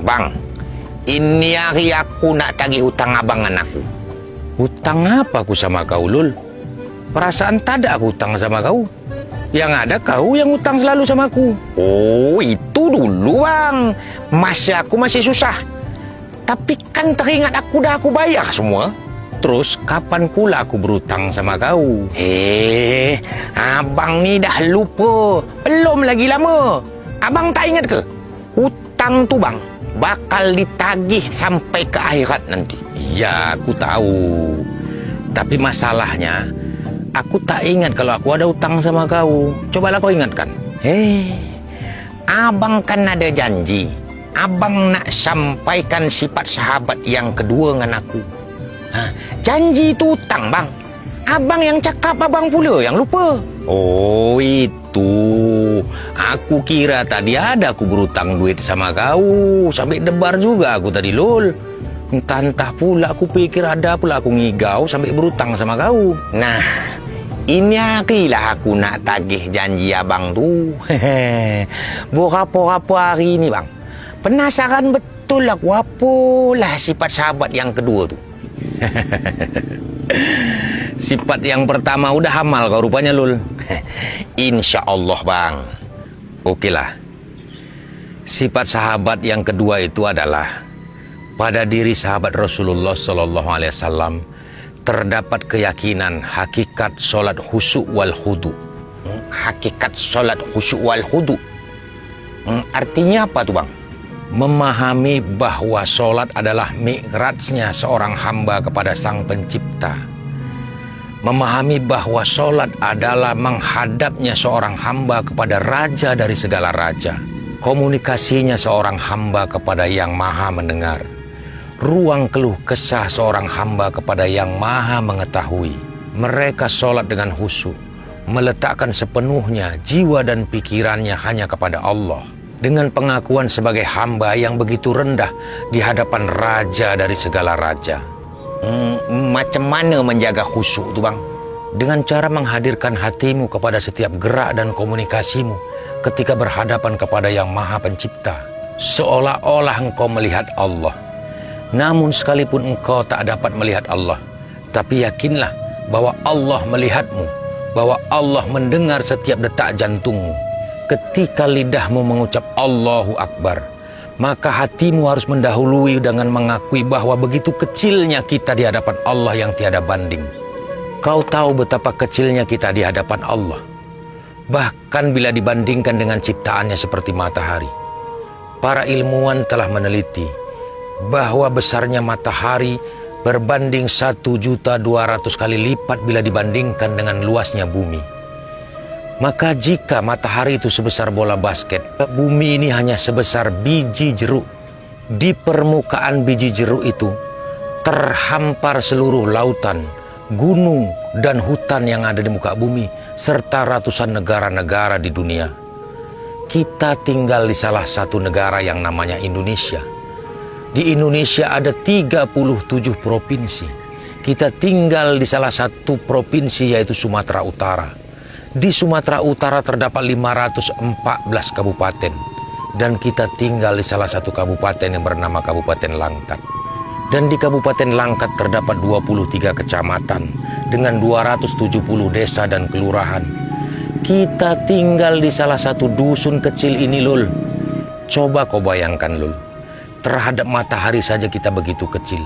Bang, ini hari aku nak tagih hutang abangan aku. Hutang apa aku sama kau, Lul? Perasaan tak ada aku hutang sama kau. Yang ada kau yang hutang selalu sama aku. Oh, itu dulu bang. Masa aku masih susah. Tapi kan teringat aku bayar semua. Terus kapan pula aku berhutang sama kau? Abang ni dah lupa. Belum lagi lama. Abang tak ingat ke? Hutang tu bang bakal ditagih sampai ke akhirat nanti. Iya, aku tahu. Tapi masalahnya, aku tak ingat kalau aku ada hutang sama kau. Cobalah kau ingatkan. Abang kan ada janji. Abang nak sampaikan sifat sahabat yang kedua dengan aku. Janji itu hutang bang. Abang yang cakap, abang pula yang lupa. Oh, itu. Aku kira tadi ada aku berhutang duit sama kau. Sampai debar juga aku tadi, Lul. Entah pula aku pikir ada pula aku ngigau sampai berhutang sama kau. Nah, ini harilah aku nak tagih janji abang tu. Berapa hari ini bang. Penasaran betul aku apalah sifat sahabat yang kedua tu. Sifat yang pertama udah hamal kau rupanya, Lul. Insya Allah bang. Okelah. Sifat sahabat yang kedua itu adalah pada diri sahabat Rasulullah SAW terdapat keyakinan hakikat solat khusyuk wal khudu. Hakikat solat khusyuk wal khudu. Artinya apa tuh bang? Memahami bahwa solat adalah mi'rajnya seorang hamba kepada Sang Pencipta. Memahami bahwa solat adalah menghadapnya seorang hamba kepada Raja dari segala raja. Komunikasinya seorang hamba kepada Yang Maha Mendengar. Ruang keluh kesah seorang hamba kepada Yang Maha Mengetahui. Mereka solat dengan khusyuk, meletakkan sepenuhnya jiwa dan pikirannya hanya kepada Allah. Dengan pengakuan sebagai hamba yang begitu rendah di hadapan Raja dari segala raja. Macam mana menjaga khusyuk tu bang? Dengan cara menghadirkan hatimu kepada setiap gerak dan komunikasimu ketika berhadapan kepada Yang Maha Pencipta. Seolah-olah engkau melihat Allah. Namun sekalipun engkau tak dapat melihat Allah, tapi yakinlah bahwa Allah melihatmu, bahwa Allah mendengar setiap detak jantungmu. Ketika lidahmu mengucap Allahu Akbar, maka hatimu harus mendahului dengan mengakui bahwa begitu kecilnya kita di hadapan Allah yang tiada banding. Kau tahu betapa kecilnya kita di hadapan Allah, bahkan bila dibandingkan dengan ciptaannya seperti matahari. Para ilmuwan telah meneliti bahwa besarnya matahari berbanding 1.200.000 kali lipat bila dibandingkan dengan luasnya bumi. Maka jika matahari itu sebesar bola basket, bumi ini hanya sebesar biji jeruk. Di permukaan biji jeruk itu terhampar seluruh lautan, gunung, dan hutan yang ada di muka bumi, serta ratusan negara-negara di dunia. Kita tinggal di salah satu negara yang namanya Indonesia. Di Indonesia ada 37 provinsi. Kita tinggal di salah satu provinsi yaitu Sumatera Utara. Di Sumatera Utara terdapat 514 kabupaten. Dan kita tinggal di salah satu kabupaten yang bernama Kabupaten Langkat. Dan di Kabupaten Langkat terdapat 23 kecamatan dengan 270 desa dan kelurahan. Kita tinggal di salah satu dusun kecil ini, Lul. Coba kau bayangkan, Lul. Terhadap matahari saja kita begitu kecil.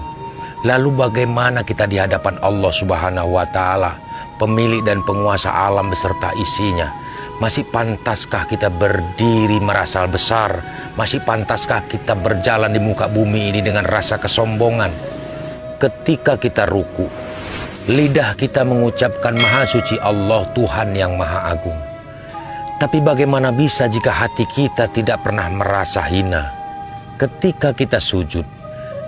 Lalu bagaimana kita di hadapan Allah Subhanahu wa Ta'ala, pemilik dan penguasa alam beserta isinya? Masih pantaskah kita berdiri merasa besar? Masih pantaskah kita berjalan di muka bumi ini dengan rasa kesombongan? Ketika kita ruku, lidah kita mengucapkan Maha Suci Allah, Tuhan yang Maha Agung. Tapi bagaimana bisa jika hati kita tidak pernah merasa hina? Ketika kita sujud,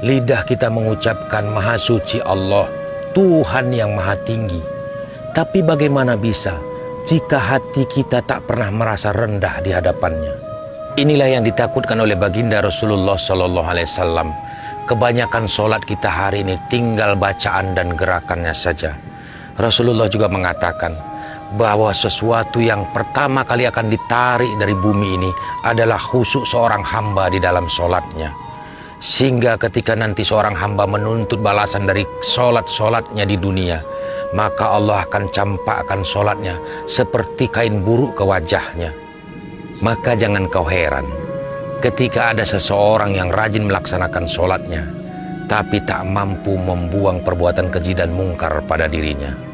lidah kita mengucapkan Maha Suci Allah, Tuhan yang Maha Tinggi. Tapi bagaimana bisa jika hati kita tak pernah merasa rendah di hadapannya? Inilah yang ditakutkan oleh baginda Rasulullah SAW. Kebanyakan solat kita hari ini tinggal bacaan dan gerakannya saja. Rasulullah juga mengatakan, bahwa sesuatu yang pertama kali akan ditarik dari bumi ini adalah khusyuk seorang hamba di dalam sholatnya. Sehingga ketika nanti seorang hamba menuntut balasan dari sholat-sholatnya di dunia, maka Allah akan campakkan sholatnya seperti kain buruk ke wajahnya. Maka jangan kau heran ketika ada seseorang yang rajin melaksanakan sholatnya, tapi tak mampu membuang perbuatan keji dan mungkar pada dirinya.